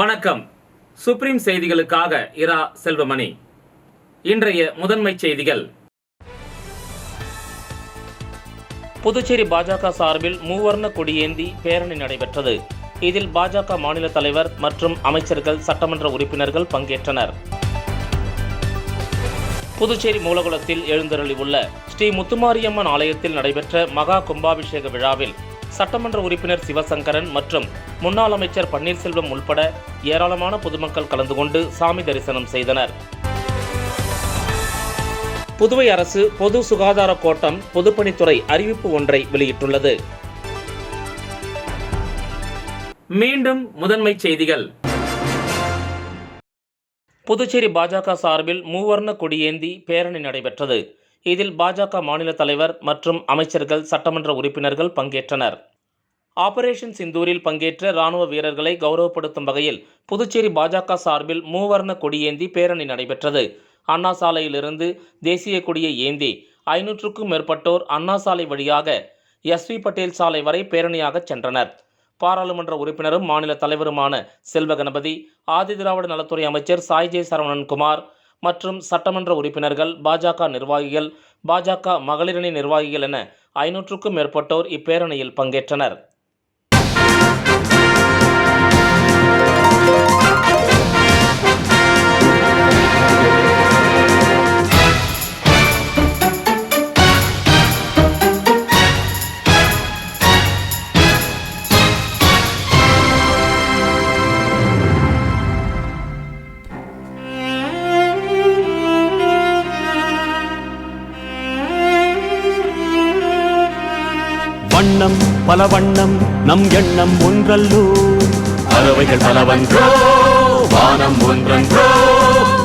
வணக்கம். சுப்ரீம் செய்திகளுக்காக இரா செல்வமணி. இன்றைய முதன்மை செய்திகள். புதுச்சேரி பாஜக சார்பில் மூவர்ண கொடியேந்தி பேரணி நடைபெற்றது. இதில் பாஜக மாநில தலைவர் மற்றும் அமைச்சர்கள், சட்டமன்ற உறுப்பினர்கள் பங்கேற்றனர். புதுச்சேரி மூலகுளத்தில் எழுந்தருளியுள்ள ஸ்ரீ முத்துமாரியம்மன் ஆலயத்தில் நடைபெற்ற மகா கும்பாபிஷேக விழாவில் சட்டமன்ற உறுப்பினர் சிவசங்கரன் மற்றும் முன்னாள் அமைச்சர் பன்னீர்செல்வம் உள்பட ஏராளமான பொதுமக்கள் கலந்து கொண்டு சாமி தரிசனம் செய்தனர். புதுவை அரசு பொது சுகாதார கோட்டம் பொதுப்பணித்துறை அறிவிப்பு ஒன்றை வெளியிட்டுள்ளது. மீண்டும் முதன்மை செய்திகள். புதுச்சேரி பாஜக சார்பில் மூவர்ண கொடியேந்தி பேரணி நடைபெற்றது. இதில் பாஜக மாநில தலைவர் மற்றும் அமைச்சர்கள், சட்டமன்ற உறுப்பினர்கள் பங்கேற்றனர். ஆபரேஷன் சிந்தூரில் பங்கேற்ற ராணுவ வீரர்களை கௌரவப்படுத்தும் வகையில் புதுச்சேரி பாஜக சார்பில் மூவர்ண கொடியேந்தி பேரணி நடைபெற்றது. அண்ணா சாலையிலிருந்து தேசிய கொடியை ஏந்தி 500க்கும் மேற்பட்டோர் அண்ணா சாலை வழியாக எஸ்.வி. பட்டேல் சாலை வரை பேரணியாக சென்றனர். பாராளுமன்ற உறுப்பினரும் மாநில தலைவருமான செல்வ கணபதி, ஆதிதிராவிட நலத்துறை அமைச்சர் சாய்ஜே சரவணன்குமார் மற்றும் சட்டமன்ற உறுப்பினர்கள், பாஜக நிர்வாகிகள், பாஜக மகளிரணி நிர்வாகிகள் என 500க்கும் மேற்பட்டோர் இப்பேரணியில் பங்கேற்றனர். வண்ணம் பல வண்ணம் நம் எண்ணம் ஒன்றல்லோ, பறவைகள் பலவன்றோ, வானம் ஒன்றன்றோ,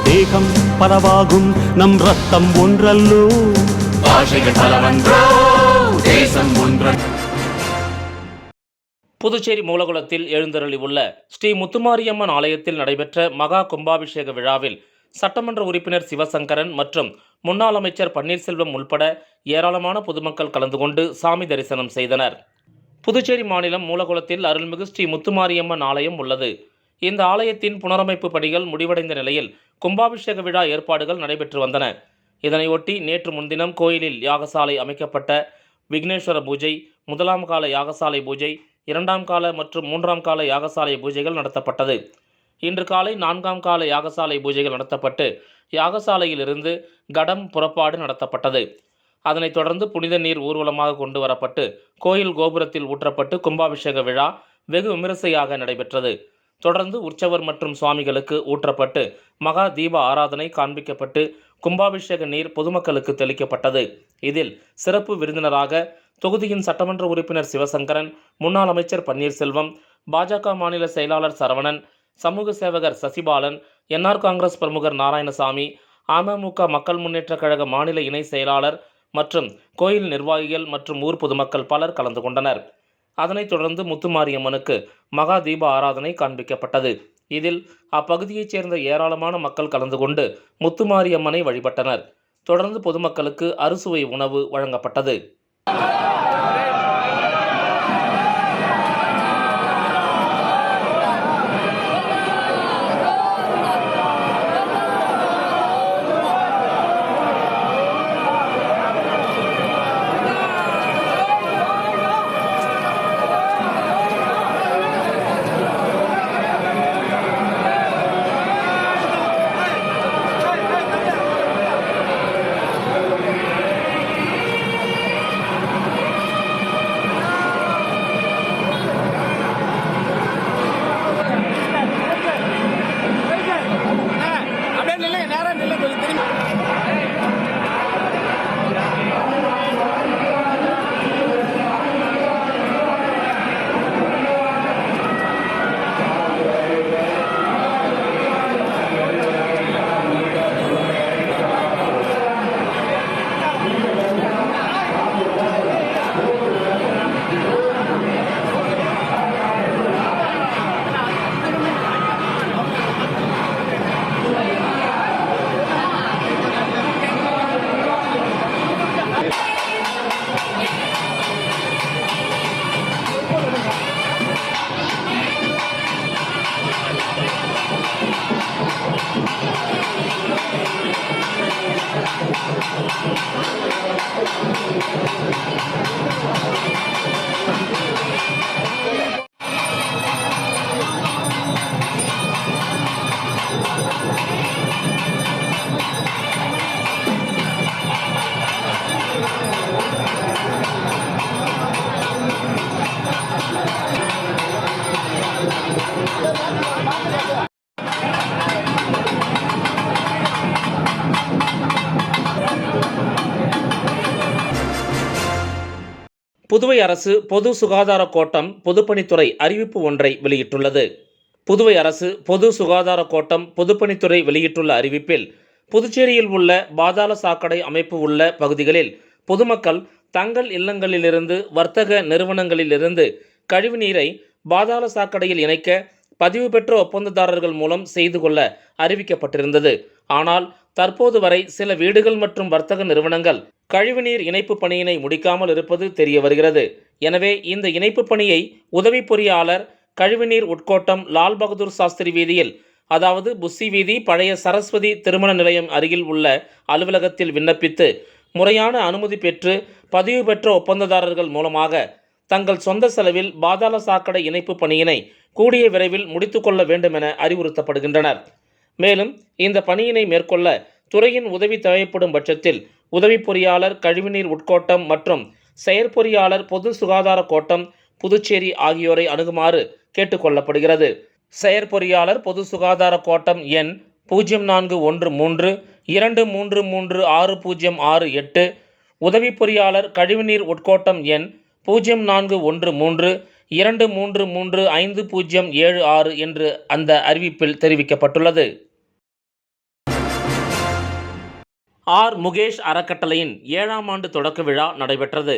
தேகம் பலவாகும் நம் ரத்தம் ஒன்றல்லோ, பாஷைகள் பலவன்றோ, தேசம் ஒன்றன்றோ. புதுச்சேரி மூலகுளத்தில் எழுந்தருளியுள்ள ஸ்ரீ முத்துமாரியம்மன் ஆலயத்தில் நடைபெற்ற மகா கும்பாபிஷேக விழாவில் சட்டமன்ற உறுப்பினர் சிவசங்கரன் மற்றும் முன்னாள் அமைச்சர் பன்னீர்செல்வம் உள்பட ஏராளமான பொதுமக்கள் கலந்து கொண்டு சாமி தரிசனம் செய்தனர். புதுச்சேரி மாநிலம் மூலகுளத்தில் அருள்மிகு ஸ்ரீ முத்துமாரியம்மன் ஆலயம் உள்ளது. இந்த ஆலயத்தின் புனரமைப்பு பணிகள் முடிவடைந்த நிலையில் கும்பாபிஷேக விழா ஏற்பாடுகள் நடைபெற்று வந்தன. இதனையொட்டி நேற்று முன்தினம் கோயிலில் யாகசாலை அமைக்கப்பட்ட விக்னேஸ்வர பூஜை, முதலாம் கால யாகசாலை பூஜை, 2ஆம் கால மற்றும் 3ஆம் கால யாகசாலை பூஜைகள் நடத்தப்பட்டது. இன்று காலை 4ஆம் கால யாகசாலை பூஜைகள் நடத்தப்பட்டு யாகசாலையிலிருந்து கடம் புறப்பாடு நடத்தப்பட்டது. அதனைத் தொடர்ந்து புனித நீர் ஊர்வலமாக கொண்டு வரப்பட்டு கோயில் கோபுரத்தில் ஊற்றப்பட்டு கும்பாபிஷேக விழா வெகு விமரிசையாக நடைபெற்றது. தொடர்ந்து உற்சவர் மற்றும் சுவாமிகளுக்கு ஊற்றப்பட்டு மகா தீப ஆராதனை காண்பிக்கப்பட்டு கும்பாபிஷேக நீர் பொதுமக்களுக்கு தெளிக்கப்பட்டது. இதில் சிறப்பு விருந்தினராக தொகுதியின் சட்டமன்ற உறுப்பினர் சிவசங்கரன், முன்னாள் அமைச்சர் பன்னீர்செல்வம், பாஜக மாநில செயலாளர் சரவணன், சமூக சேவகர் சசிபாலன், என்ஆர் காங்கிரஸ் பிரமுகர் நாராயணசாமி, அமமுக மக்கள் முன்னேற்ற கழக மாநில இணை செயலாளர் மற்றும் கோயில் நிர்வாகிகள் மற்றும் ஊர் பொதுமக்கள் பலர் கலந்து கொண்டனர். அதனைத் தொடர்ந்து முத்துமாரியம்மனுக்கு மகா தீப ஆராதனை காண்பிக்கப்பட்டது. இதில் அப்பகுதியைச் சேர்ந்த ஏராளமான மக்கள் கலந்து கொண்டு முத்துமாரியம்மனை வழிபட்டனர். தொடர்ந்து பொதுமக்களுக்கு அறுசுவை உணவு வழங்கப்பட்டது. புதுவை அரசு பொது சுகாதார கோட்டம் பொதுப்பணித்துறை அறிவிப்பு ஒன்றை வெளியிட்டுள்ளது. புதுவை அரசு பொது சுகாதார கோட்டம் பொதுப்பணித்துறை வெளியிட்டுள்ள அறிவிப்பில், புதுச்சேரியில் உள்ள பாதாள சாக்கடை அமைப்பு உள்ள பகுதிகளில் பொதுமக்கள் தங்கள் இல்லங்களிலிருந்து, வர்த்தக நிறுவனங்களிலிருந்து கழிவுநீரை பாதாள சாக்கடையில் இணைக்க பதிவு பெற்ற ஒப்பந்ததாரர்கள் மூலம் செய்து கொள்ள அறிவிக்கப்பட்டிருந்தது. ஆனால் தற்போது வரை சில வீடுகள் மற்றும் வர்த்தக நிறுவனங்கள் கழிவுநீர் இணைப்பு பணியினை முடிக்காமல் இருப்பது தெரிய வருகிறது. எனவே இந்த இணைப்பு பணியை உதவி பொறியாளர், கழிவுநீர் உட்கோட்டம், லால் பகதூர் சாஸ்திரி வீதியில், அதாவது புஸ்ஸி வீதி, பழைய சரஸ்வதி திருமண நிலையம் அருகில் உள்ள அலுவலகத்தில் விண்ணப்பித்து முறையான அனுமதி பெற்று பதிவு பெற்ற ஒப்பந்ததாரர்கள் மூலமாக தங்கள் சொந்த செலவில் பாதாள சாக்கடை இணைப்பு பணியினை கூடிய விரைவில் முடித்துக்கொள்ள வேண்டும் என அறிவுறுத்தப்படுகின்றனர். மேலும் இந்த பணியினை மேற்கொள்ள துறையின் உதவி தேவைப்படும் பட்சத்தில் உதவி பொறியாளர், கழிவுநீர் உட்கோட்டம் மற்றும் செயற்பொறியாளர், பொது சுகாதார கோட்டம், புதுச்சேரி ஆகியோரை அணுகுமாறு கேட்டுக்கொள்ளப்படுகிறது. செயற்பொறியாளர், பொது சுகாதார கோட்டம் எண் 041323360668, உதவி பொறியாளர், கழிவுநீர் உட்கோட்டம் எண் 0413233576 என்று அந்த அறிவிப்பில் தெரிவிக்கப்பட்டுள்ளது. ஆர். முகேஷ் அறக்கட்டளையின் 7ஆம் ஆண்டு தொடக்க விழா நடைபெற்றது.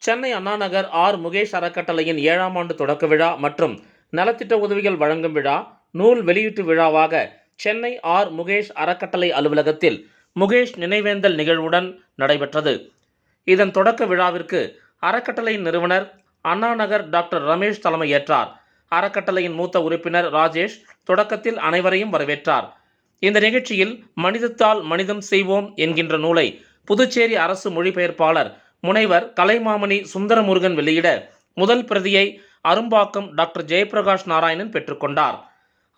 சென்னை அண்ணா நகர் ஆர். முகேஷ் அறக்கட்டளையின் 7ஆம் ஆண்டு தொடக்க விழா மற்றும் நலத்திட்ட உதவிகள் வழங்கும் விழா, நூல் வெளியீட்டு விழாவாக சென்னை ஆர். முகேஷ் அறக்கட்டளை அலுவலகத்தில் முகேஷ் நினைவேந்தல் நிகழ்வுடன் நடைபெற்றது. இதன் தொடக்க விழாவிற்கு அறக்கட்டளையின் நிறுவனர் அண்ணா நகர் டாக்டர் ரமேஷ் தலைமையேற்றார். அறக்கட்டளையின் மூத்த உறுப்பினர் ராஜேஷ் தொடக்கத்தில் அனைவரையும் வரவேற்றார். இந்த நிகழ்ச்சியில் மனிதத்தால் மனிதம் செய்வோம் என்கின்ற நூலை புதுச்சேரி அரசு மொழிபெயர்ப்பாளர் முனைவர் கலைமாமணி சுந்தரமுருகன் வெளியிட முதல் பிரதியை அரும்பாக்கம் டாக்டர் ஜெயபிரகாஷ் நாராயணன் பெற்றுக்கொண்டார்.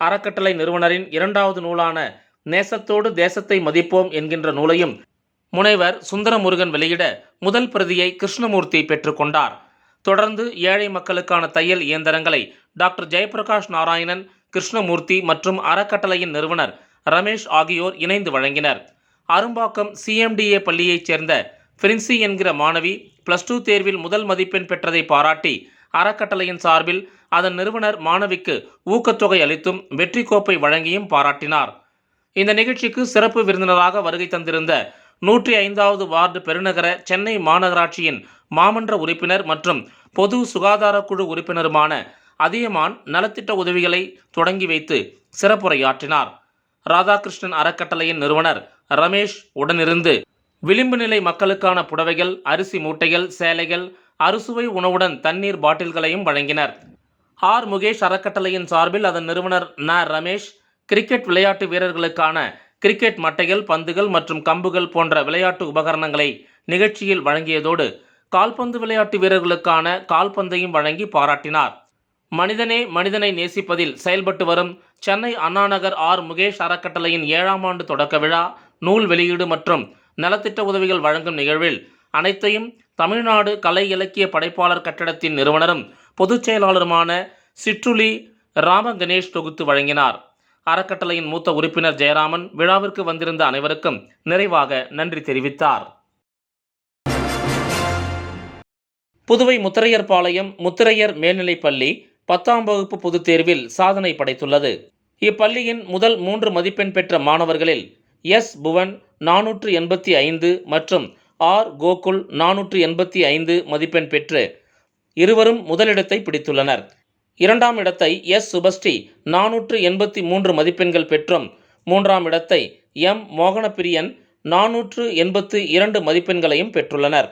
அறக்கட்டளை நிறுவனரின் 2வது நூலான நேசத்தோடு தேசத்தை மதிப்போம் என்கின்ற நூலையும் முனைவர் சுந்தரமுருகன் வெளியிட முதல் பிரதியை கிருஷ்ணமூர்த்தி பெற்றுக்கொண்டார். தொடர்ந்து ஏழை மக்களுக்கான தையல் இயந்திரங்களை டாக்டர் ஜெயபிரகாஷ் நாராயணன், கிருஷ்ணமூர்த்தி மற்றும் அறக்கட்டளையின் நிறுவனர் ரமேஷ் ஆகியோர் இணைந்து வழங்கினர். அரும்பாக்கம் CMDA பள்ளியைச் சேர்ந்த பிரின்சி என்கிற மாணவி +2 தேர்வில் முதல் மதிப்பெண் பெற்றதை பாராட்டி அறக்கட்டளையின் சார்பில் அதன் நிறுவனர் மாணவிக்கு ஊக்கத்தொகை அளித்தும் வெற்றி கோப்பை வழங்கியும் பாராட்டினார். இந்த நிகழ்ச்சிக்கு சிறப்பு விருந்தினராக வருகை தந்திருந்த 105வது வார்டு பெருநகர சென்னை மாநகராட்சியின் மாமன்ற உறுப்பினர் மற்றும் பொது சுகாதார குழு உறுப்பினருமான அதியமான் நலத்திட்ட உதவிகளை தொடங்கி வைத்து சிறப்புரையாற்றினார். ராதாகிருஷ்ணன் அறக்கட்டளையின் நிறுவனர் ரமேஷ் உடனிருந்து விளிம்பு நிலை மக்களுக்கான புடவைகள், அரிசி மூட்டைகள், சேலைகள், அறுசுவை உணவுடன் தண்ணீர் பாட்டில்களையும் வழங்கினர். ஆர். முகேஷ் அறக்கட்டளையின் சார்பில் அதன் நிறுவனர் ரமேஷ் கிரிக்கெட் விளையாட்டு வீரர்களுக்கான கிரிக்கெட் மட்டைகள், பந்துகள் மற்றும் கம்புகள் போன்ற விளையாட்டு உபகரணங்களை நிகழ்ச்சியில் வழங்கியதோடு கால்பந்து விளையாட்டு வீரர்களுக்கான கால்பந்தையும் வழங்கி பாராட்டினார். மனிதனே மனிதனை நேசிப்பதில் செயல்பட்டு வரும் சென்னை அண்ணாநகர் ஆர். முகேஷ் அறக்கட்டளையின் 7ஆம் ஆண்டு தொடக்க விழா, நூல் வெளியீடு மற்றும் நலத்திட்ட உதவிகள் வழங்கும் நிகழ்வில் அனைத்தையும் தமிழ்நாடு கலை இலக்கிய படைப்பாளர் கட்டடத்தின் நிறுவனரும் பொதுச் செயலாளருமான சிற்றுளி ராம கணேஷ் தொகுத்து வழங்கினார். அறக்கட்டளையின் மூத்த உறுப்பினர் ஜெயராமன் விழாவிற்கு வந்திருந்த அனைவருக்கும் நிறைவாக நன்றி தெரிவித்தார். புதுவை முத்திரையர்பாளையம் முத்திரையர் மேல்நிலைப்பள்ளி 10ஆம் வகுப்பு பொதுத் தேர்வில் சாதனை படைத்துள்ளது. இப்பள்ளியின் முதல் 3 மதிப்பெண் பெற்ற மாணவர்களில் எஸ். புவன் 485 மற்றும் ஆர். கோகுல் 485 மதிப்பெண் பெற்று இருவரும் முதலிடத்தை பிடித்துள்ளனர். 2ஆம் இடத்தை எஸ். சுபஸ்ரீ 483 மதிப்பெண்கள் பெற்றும், 3ஆம் இடத்தை எம். மோகனப்பிரியன் 482 மதிப்பெண்களையும் பெற்றுள்ளனர்.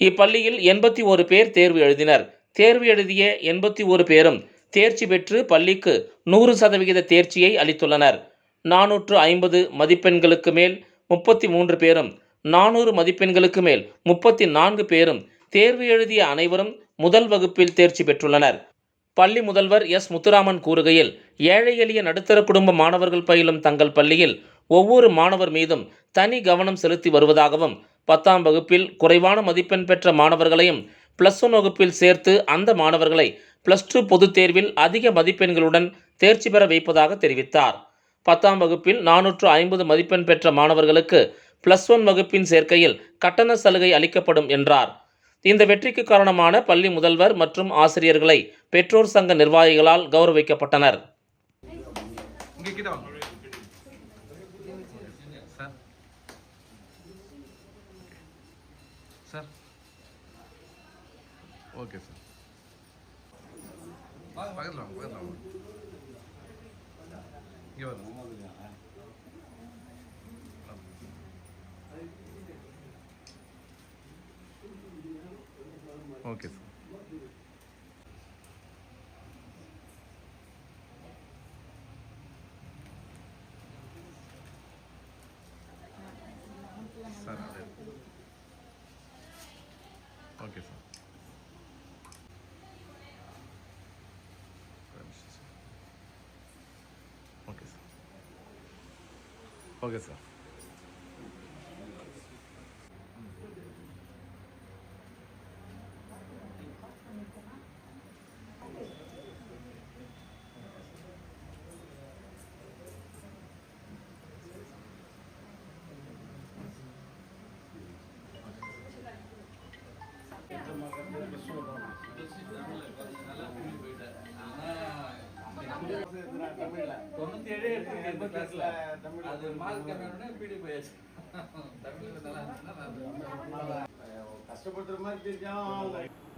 இப்பள்ளியில் 81 பேர் தேர்வு எழுதினர். தேர்வு எழுதிய 81 பேரும் தேர்ச்சி பெற்று பள்ளிக்கு 100% தேர்ச்சியை அளித்துள்ளனர். 450 மதிப்பெண்களுக்கு மேல் 33 பேரும், 400 மதிப்பெண்களுக்கு மேல் 34 பேரும், தேர்வு எழுதிய அனைவரும் முதல் வகுப்பில் தேர்ச்சி பெற்றுள்ளனர். பள்ளி முதல்வர் எஸ். முத்துராமன் கூறுகையில், ஏழை எளிய நடுத்தர குடும்ப மாணவர்கள் பயிலும் தங்கள் பள்ளியில் ஒவ்வொரு மாணவர் மீதும் தனி கவனம் செலுத்தி வருவதாகவும், 10ஆம் வகுப்பில் குறைவான மதிப்பெண் பெற்ற மாணவர்களையும் +1 வகுப்பில் சேர்த்து அந்த மாணவர்களை +2 பொதுத் தேர்வில் அதிக மதிப்பெண்களுடன் தேர்ச்சி பெற வைப்பதாக தெரிவித்தார். 10ஆம் வகுப்பில் 450 மதிப்பெண் பெற்ற மாணவர்களுக்கு +1 வகுப்பின் சேர்க்கையில் கட்டண சலுகை அளிக்கப்படும் என்றார். இந்த வெற்றிக்கு காரணமான பள்ளி முதல்வர் மற்றும் ஆசிரியர்களை பெற்றோர் சங்க நிர்வாகிகளால் கௌரவிக்கப்பட்டனர். ஓகே சார், பக்கத்தில் இங்கே வரும். Okay sir. Sir okay sir. Okay sir. Okay sir.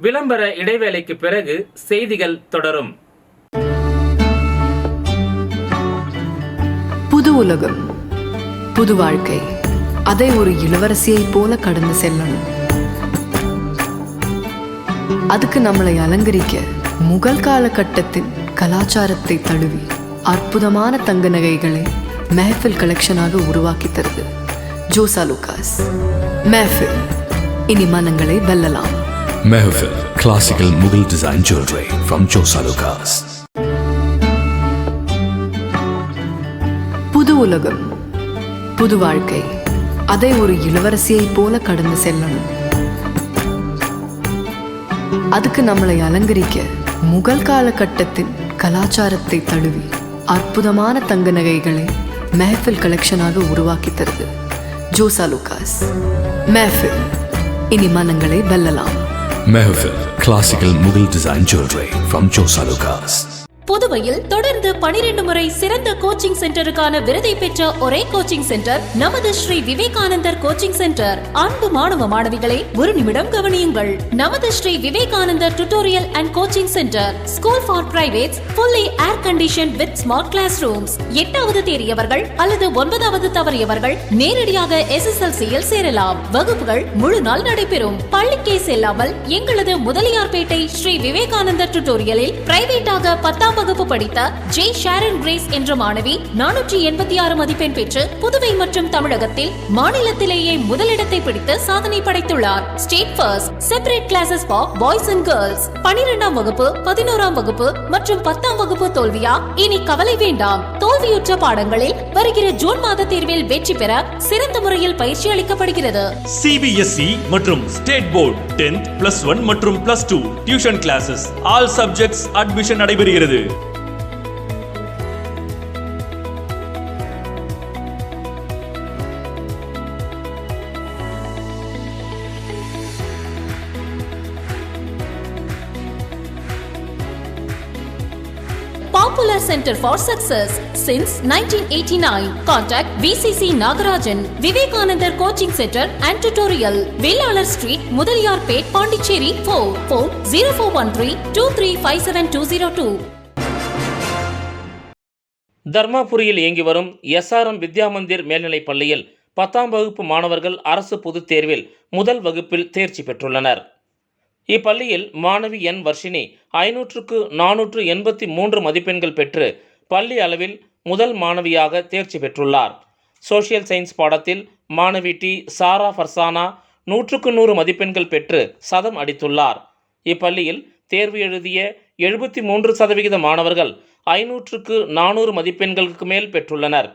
விளம்பர இடைவேளைக்கு பிறகு செய்திகள் தொடரும். புது உலகம், புது வாழ்க்கை, அதை ஒரு இளவரசியைப் போல கடந்து செல்லணும். அதுக்கு நம்மளை அலங்கரிக்க முகல் காலகட்டத்தின் கலாச்சாரத்தை தழுவி அற்புதமான தங்க நகைகளை மெஹஃபில் கலெக்ஷனாக உருவாக்கி தருது ஜோசா லூகாஸ். மெஹஃபில், இனி மனங்களை வெல்லலாம். Mehfil Classical Mughal Design Jewelry from Josa Lucas. புது உலகம், புது வாழ்க்கை, அதை ஒரு இளவரசியைப் போல கடந்து செல்லணும். அதுக்கு நம்மளை அலங்கரிக்க முகல் காலகட்டத்தின் கலாச்சாரத்தை தழுவி அற்புதமான தங்க நகைகளை மெஹஃபில் கலெக்ஷனாக உருவாக்கி தருது ஜோசா லூகாஸ். மெஹஃபில், இனி மனங்களை வெல்லலாம். Mehfil Classical Mughal Design Jewelry from Josa Lucas. புதுவையில் தொடர்ந்து 12 முறை சிறந்த கோச்சிங் சென்டருக்கான விருதை பெற்ற ஒரே கோச்சிங் சென்டர் நமது ஸ்ரீ விவேகானந்தர் கோச்சிங் சென்டர். அன்பு மாணவ மாணவிகளை ஒரு நிமிடம் கவனியுங்கள். நமது Sri Vivekanandar tutorial and coaching centre school for privates, fully air conditioned with smart classrooms. 8வது தேறியவர்கள் அல்லது 9வது தவறியவர்கள் நேரடியாக SSLC-யில் சேரலாம். வகுப்புகள் முழு நாள் நடைபெறும். பள்ளிக்கே செல்லாமல் எங்களது முதலியார்பேட்டை ஸ்ரீ விவேகானந்தர் டியூட்டோரியலில் பிரைவேட்டாக 10ஆம் வகுப்பு படித்த ஜே ஷாரன் கிரேஸ் என்ற மாணவி 486 மதிப்பெண் பெற்று புதுவை மற்றும் தமிழகத்தில் மாநிலத்திலேயே முதலிடத்தை பிடித்து சாதனை படைத்துள்ளார். State first. Separate classes for boys and girls. 12ஆம் வகுப்பு, 11ஆம் வகுப்பு மற்றும் 10ஆம் வகுப்பு தோல்வியா? இனி கவலை வேண்டாம். தோல்வியுற்ற பாடங்களில் வருகிற ஜூன் மாத தேர்வில் வெற்றி பெற சிறந்த முறையில் பயிற்சி அளிக்கப்படுகிறது. CBSE மற்றும் ஸ்டேட் போர்டு 10th +1 மற்றும் +2 tuition classes all subjects admission நடைபெறுகிறது. Popular Center for Success since 1989. Contact VCC Nagarajan. Vivekanandar Coaching Center and Tutorial. Vellalar Street, Mudaliyarpet, Pondicherry. Phone 0413-2357-202. தர்மாபுரியில் இயங்கி வரும் SRM வித்யா மந்திர் மேல்நிலைப் பள்ளியில் 10ஆம் வகுப்பு மாணவர்கள் அரசு பொதுத் தேர்வில் முதல் வகுப்பில் தேர்ச்சி பெற்றுள்ளனர். இப்பள்ளியில் மாணவி N வர்ஷினி 500க்கு 483 மதிப்பெண்கள் பெற்று பள்ளி அளவில் முதல் மாணவியாக தேர்ச்சி பெற்றுள்ளார். சோஷியல் சயின்ஸ் பாடத்தில் மாணவி T சாரா ஃபர்சானா 100க்கு 100 மதிப்பெண்கள் பெற்று சதம் அடித்துள்ளார். இப்பள்ளியில் தேர்வு எழுதிய 73% மாணவர்கள் 500க்கு 400 மதிப்பெண்களுக்கு மேல் பெற்றுள்ளனர்.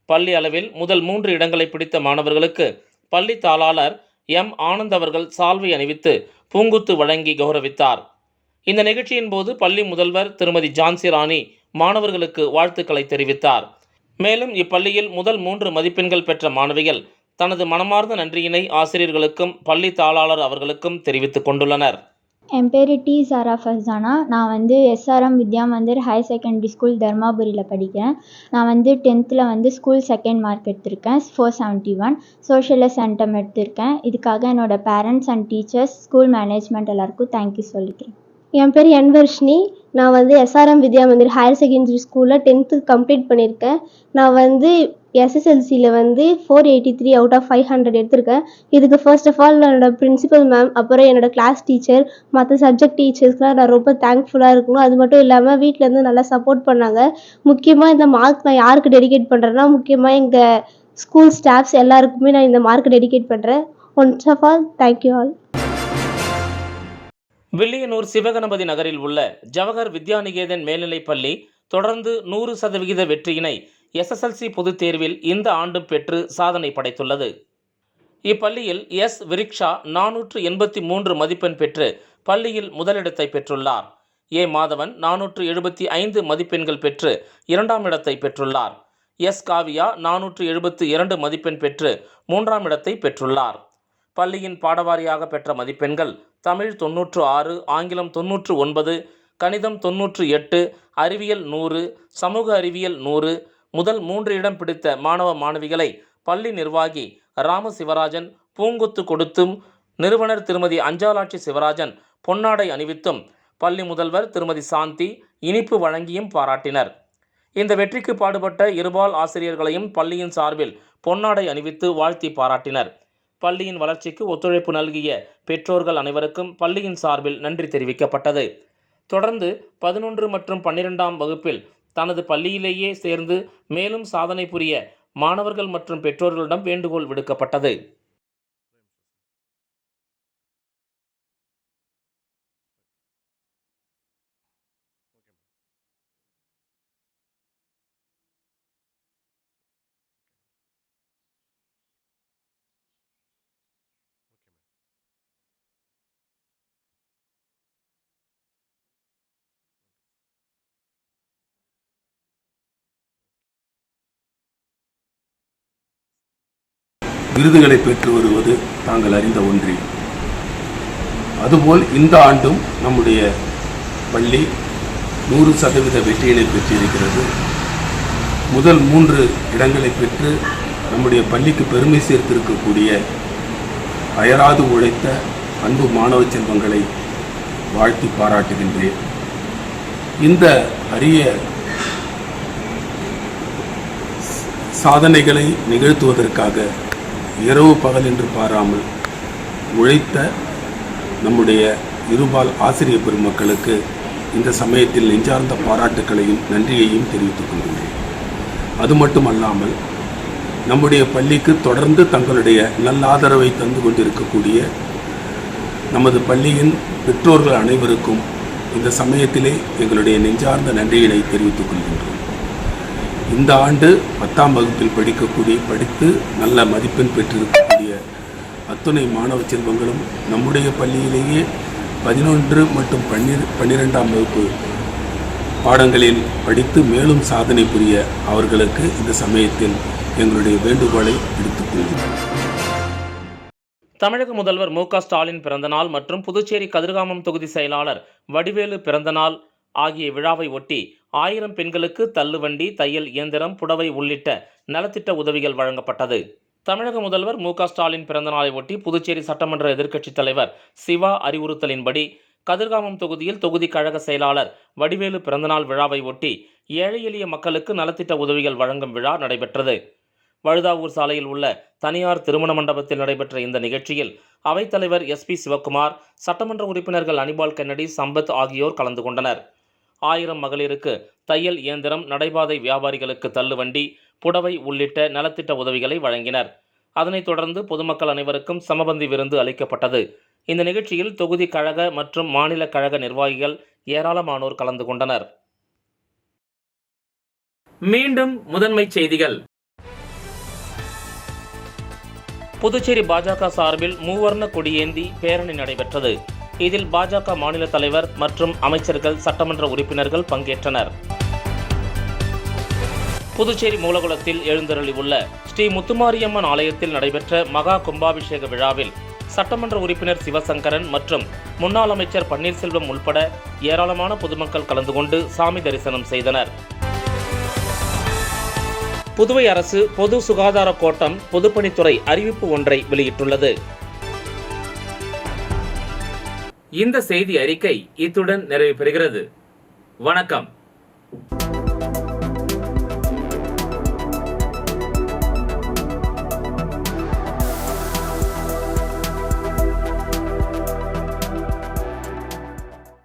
பள்ளி அளவில் முதல் 3 இடங்களை பிடித்த மாணவர்களுக்கு பள்ளி தாளாளர் M ஆனந்த் அவர்கள் சால்வை அணிவித்து பூங்குத்து வழங்கி கௌரவித்தார். இந்த நிகழ்ச்சியின் போது பள்ளி முதல்வர் திருமதி ஜான்சி ராணி மாணவர்களுக்கு வாழ்த்துக்களை தெரிவித்தார். மேலும் இப்பள்ளியில் முதல் 3 மதிப்பெண்கள் பெற்ற மாணவிகள் தனது மனமார்ந்த நன்றியினை ஆசிரியர்களுக்கும் பள்ளி தாளாளர் அவர்களுக்கும் தெரிவித்துக் கொண்டுள்ளனர். என் பேர் டி சாரா ஃபர்சானா. நான் வந்து SRM Vidya Mandir higher secondary school தர்மாபுரியில் படிக்கிறேன். நான் வந்து 10th வந்து ஸ்கூல் செகண்ட் மார்க் எடுத்திருக்கேன், 471. சோஷியலில் சென்டம் எடுத்திருக்கேன். இதுக்காக என்னோடய parents and teachers, school management எல்லாருக்கும் தேங்க்யூ சொல்லிக்கிறேன். என் பேர் என்வர்ஷினி. நான் வந்து SRM Vidya Mandir higher secondary ஸ்கூலில் 10th கம்ப்ளீட் பண்ணியிருக்கேன். நான் வந்து எஸ்எஸ்எல்சியில் வந்து 483 அவுட் ஆஃப் 500 எடுத்திருக்கேன். இதுக்கு ஃபர்ஸ்ட் ஆஃப் ஆல் என்னோடய பிரின்சிபல் மேம், அப்புறம் என்னோடய கிளாஸ் டீச்சர், மற்ற சப்ஜெக்ட் டீச்சர்ஸ்க்குலாம் நான் ரொம்ப தேங்க்ஃபுல்லாக இருக்கணும். அது மட்டும் இல்லாமல் வீட்டிலேருந்து நல்லா சப்போர்ட் பண்ணாங்க. முக்கியமாக இந்த மார்க் நான் யாருக்கு டெடிகேட் பண்ணுறேன்னா, முக்கியமாக எங்கள் ஸ்கூல் ஸ்டாஃப்ஸ் எல்லாருக்குமே நான் இந்த மார்க் டெடிகேட் பண்ணுறேன். Once of all thank you all. Villianur Sivaganapathi நகரில் உள்ள ஜவஹர் வித்யாநிகேதன் மேல்நிலைப்பள்ளி தொடர்ந்து 100% வெற்றியினை எஸ்எஸ்எல்சி பொதுத் தேர்வில் இந்த ஆண்டும் பெற்று சாதனை படைத்துள்ளது. இப்பள்ளியில் எஸ் விரிக்ஷா 483 மதிப்பெண் பெற்று பள்ளியில் முதலிடத்தை பெற்றுள்ளார். ஏ மாதவன் 475 மதிப்பெண்கள் பெற்று 2ஆம் இடத்தை பெற்றுள்ளார். எஸ் காவியா 472 மதிப்பெண் பெற்று 3ஆம் இடத்தை பெற்றுள்ளார். பள்ளியின் பாடவாரியாக பெற்ற மதிப்பெண்கள்: தமிழ் 96, ஆங்கிலம் 99, கணிதம் 98, அறிவியல் 100, சமூக அறிவியல் 100. முதல் 3 இடம் பிடித்த மாணவ மாணவிகளை பள்ளி நிர்வாகி ராம சிவராஜன் பூங்கொத்து கொடுத்தும், நிறுவனர் திருமதி அஞ்சாலாட்சி சிவராஜன் பொன்னாடை அணிவித்தும், பள்ளி முதல்வர் திருமதி சாந்தி இனிப்பு வழங்கியும் பாராட்டினர். இந்த வெற்றிக்கு பாடுபட்ட இருபால் ஆசிரியர்களையும் பள்ளியின் சார்பில் பொன்னாடை அணிவித்து வாழ்த்தி பாராட்டினர். பள்ளியின் வளர்ச்சிக்கு ஒத்துழைப்பு நல்கிய பெற்றோர்கள் அனைவருக்கும் பள்ளியின் சார்பில் நன்றி தெரிவிக்கப்பட்டது. தொடர்ந்து 11 மற்றும் 12ஆம் வகுப்பில் தனது பள்ளியிலேயே சேர்ந்து மேலும் சாதனை புரிய மாணவர்கள் மற்றும் பெற்றோர்களிடம் வேண்டுகோள் விடுக்கப்பட்டது. விருதுகளை பெற்று வருவது தாங்கள் அறிந்த ஒன்றே. அதுபோல் இந்த ஆண்டும் நம்முடைய பள்ளி 100% வெற்றியினை பெற்றிருக்கிறது. முதல் 3 இடங்களை பெற்று நம்முடைய பள்ளிக்கு பெருமை சேர்த்திருக்கக்கூடிய அயராது உழைத்த அன்பு மாணவ செல்வங்களை வாழ்த்தி பாராட்டுகின்றேன். இந்த அரிய சாதனைகளை நிகழ்த்துவதற்காக இரவு பகல் என்று பாராமல் உழைத்த நம்முடைய இருபால் ஆசிரியர் பெருமக்களுக்கு இந்த சமயத்தில் நெஞ்சார்ந்த பாராட்டுக்களையும் நன்றியையும் தெரிவித்துக் கொள்கின்றேன். அது மட்டுமல்லாமல் நம்முடைய பள்ளிக்கு தொடர்ந்து தங்களுடைய நல்ல ஆதரவை தந்து கொண்டிருக்கக்கூடிய நமது பள்ளியின் பெற்றோர்கள் அனைவருக்கும் இந்த சமயத்திலே எங்களுடைய நெஞ்சார்ந்த நன்றியினை தெரிவித்துக் கொள்கின்றோம். இந்த ஆண்டு 10ஆம் வகுப்பில் படித்து நல்ல மதிப்பெண் பெற்றிருக்கக்கூடிய அத்துணை மாணவ செல்வங்களும் நம்முடைய பள்ளியிலேயே 11 மற்றும் 12ஆம் வகுப்பு பாடங்களில் படித்து மேலும் சாதனை புரிய அவர்களுக்கு இந்த சமயத்தில் எங்களுடைய வேண்டுகோளை எடுத்துக்கொள்கிறோம். தமிழக முதல்வர் மு க ஸ்டாலின் பிறந்தநாள் மற்றும் புதுச்சேரி கதிர்காமம் தொகுதி செயலாளர் வடிவேலு பிறந்தநாள் ஆகிய விழாவை ஒட்டி 1000 பெண்களுக்கு தள்ளுவண்டி, தையல் இயந்திரம், புடவை உள்ளிட்ட நலத்திட்ட உதவிகள் வழங்கப்பட்டது. தமிழக முதல்வர் மு க ஸ்டாலின் பிறந்தநாளை ஒட்டி புதுச்சேரி சட்டமன்ற எதிர்க்கட்சித் தலைவர் சிவா அறிவுறுத்தலின்படி கதிர்காமம் தொகுதியில் தொகுதி கழக செயலாளர் வடிவேலு பிறந்தநாள் விழாவை ஒட்டி ஏழை எளிய மக்களுக்கு நலத்திட்ட உதவிகள் வழங்கும் விழா நடைபெற்றது. வழுதாவூர் சாலையில் உள்ள தனியார் திருமண மண்டபத்தில் நடைபெற்ற இந்த நிகழ்ச்சியில் அவைத்தலைவர் SP சிவக்குமார், சட்டமன்ற உறுப்பினர்கள் அனிபால் கென்னடி, சம்பத் ஆகியோர் கலந்து கொண்டனர். 1000 மகளிருக்கு தையல் இயந்திரம், நடைபாதை வியாபாரிகளுக்கு தள்ளுவண்டி, புடவை உள்ளிட்ட நலத்திட்ட உதவிகளை வழங்கினர். அதனைத் தொடர்ந்து பொதுமக்கள் அனைவருக்கும் சமபந்தி விருந்து அளிக்கப்பட்டது. இந்த நிகழ்ச்சியில் தொகுதி கழக மற்றும் மாநில கழக நிர்வாகிகள் ஏராளமானோர் கலந்து கொண்டனர். மீண்டும் முதன்மை செய்திகள். புதுச்சேரி பாஜக சார்பில் மூவர்ண கொடியேந்தி பேரணி நடைபெற்றது. இதில் பாஜக மாநில தலைவர் மற்றும் அமைச்சர்கள், சட்டமன்ற உறுப்பினர்கள் பங்கேற்றனர். புதுச்சேரி மூலகுளத்தில் எழுந்தருளி உள்ள ஸ்ரீ முத்துமாரியம்மன் ஆலயத்தில் நடைபெற்ற மகா கும்பாபிஷேக விழாவில் சட்டமன்ற உறுப்பினர் சிவசங்கரன் மற்றும் முன்னாள் அமைச்சர் பன்னீர்செல்வம் உள்பட ஏராளமான பொதுமக்கள் கலந்து கொண்டு சாமி தரிசனம் செய்தனர். புதுவை அரசு பொது சுகாதார கோட்டம் பொதுப்பணித்துறை அறிவிப்பு ஒன்றை வெளியிட்டுள்ளது. இந்த செய்தி அறிக்கை இத்துடன் நிறைவு பெறுகிறது. வணக்கம்.